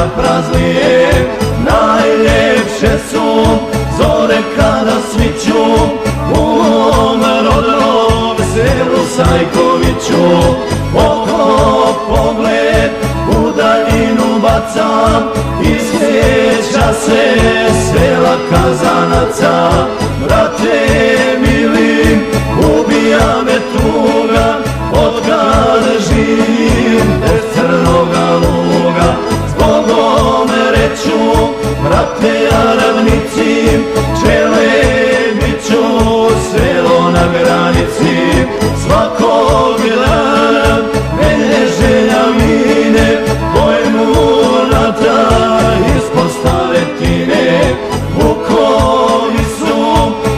polja prazlije. Najljepše su zore kada sviću u mom rodnom selu Sajkoviću. Oko pogled u daljinu bacam i sjeća se sela Kazanaca. Brate mili, ubija me tuga otkad živim bez crnoga luga. Zbogom reću, brate, ja ravnici, Čelebiću, selo na granici. Svakog dana mene želja mine, pojmu na taj ispod Staletine. Vukovi su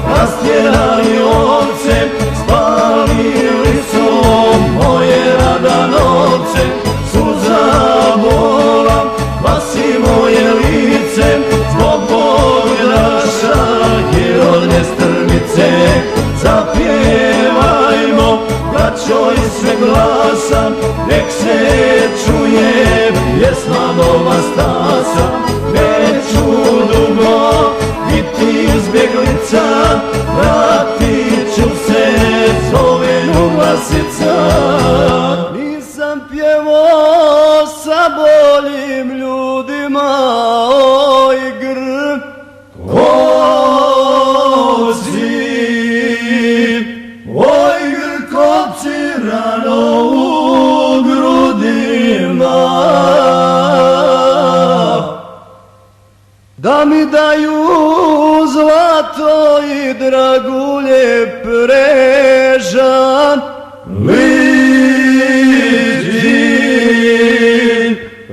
rastjerali ovce, spalili su moje Radanovce. Suza bola kvasi moje lice, zbog bogdaša i rodne Strmice. Zapjevajmo, braćo, i sve glasan, nek se čuje pjesma Nova Stasa. Neću dugo biti izbjeglica, vratit ću se, zove Ljubasica. Nisam pjevao sa boljim ljudima, oj Grkovci rano u grudima, da mi daju zlato i dragulje prežan liđin.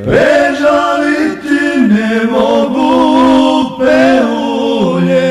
Prežaliti ne mogu peulje.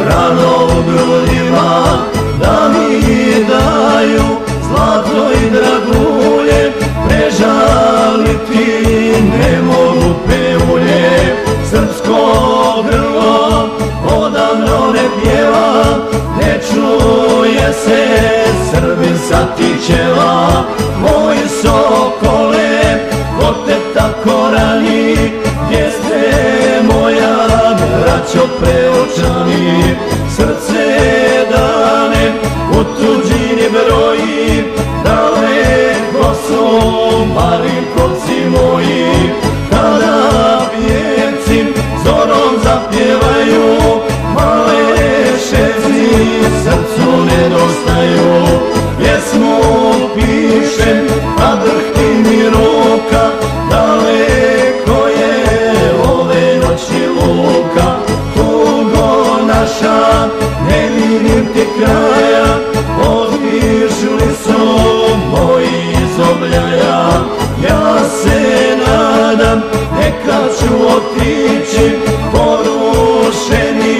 Rano u grudima, da mi daju zlato i dragulje, prežaliti ne mogu peulje. Srpsko grlo odavno ne pjeva, ne čuje se Srbin sa tičeva. Moji sokole, ko te tako rani, gdje ste moja braćo preočani? Srce dane u tuđini broji, daleko su Marinkovci moji. Kada pjevci zorom zapjevaju, male šezi srcu nedostaju. Pjesmu pišem, a drhti mi ruka, daleko je ove noći luka. Tugo naša, ne vidim ti kraja, otišli su moji iz Obljaja. Ja se nadam, nekad ću otići, porušeni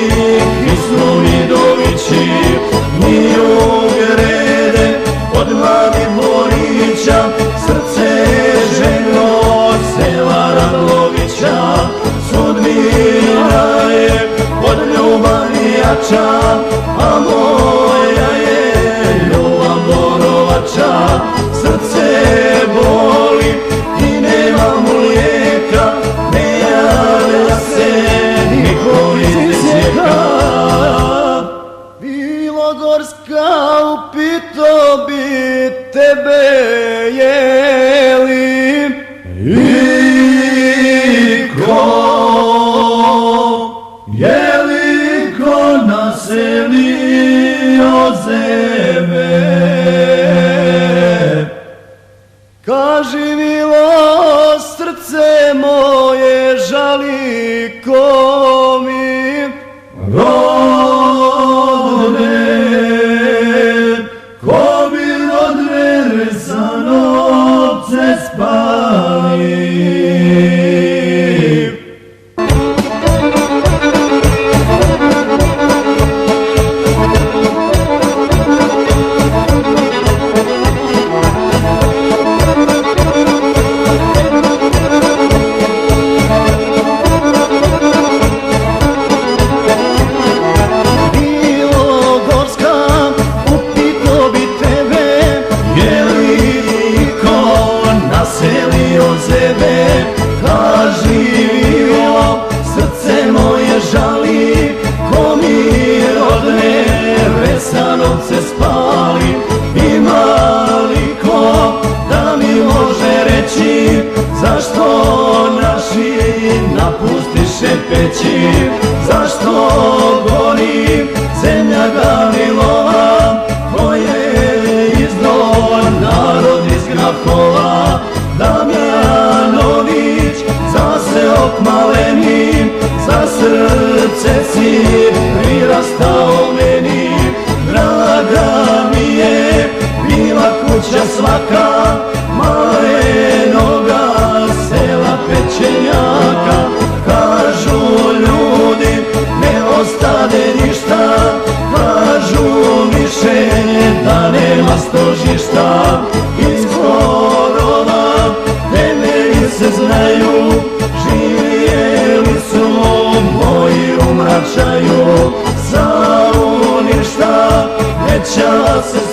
Kisnu Vidovići. Ni u grede od mladih Borića, srce željno od sela Radlovića. Sudbina je od ljubavi jača, a moja je ljubav Borovača. Srce boli i nemam lijeka, ne javlja se niko iz Osijeka. Bilogorska, upito bi tebe, je li iko? Je li ko naselio zeme? Kaži milo, srce moje žali, ko mi rodne, ko mi rodne sa novce spali. napustiše peći, zašto gorim, zemlja Gavrilova, tvoje izdor, narod iz Grahova, Damjanović, za seok maleni, za srce si prirastao meni, draga mi je bila kuća svaka, Malenoga sela Pečenjaka. Kažu ljudi ne ostade ništa, kažu više da nema stožišta. Iz korova temelji se znaju, živjeli su moji u mračaju, za uništa neća se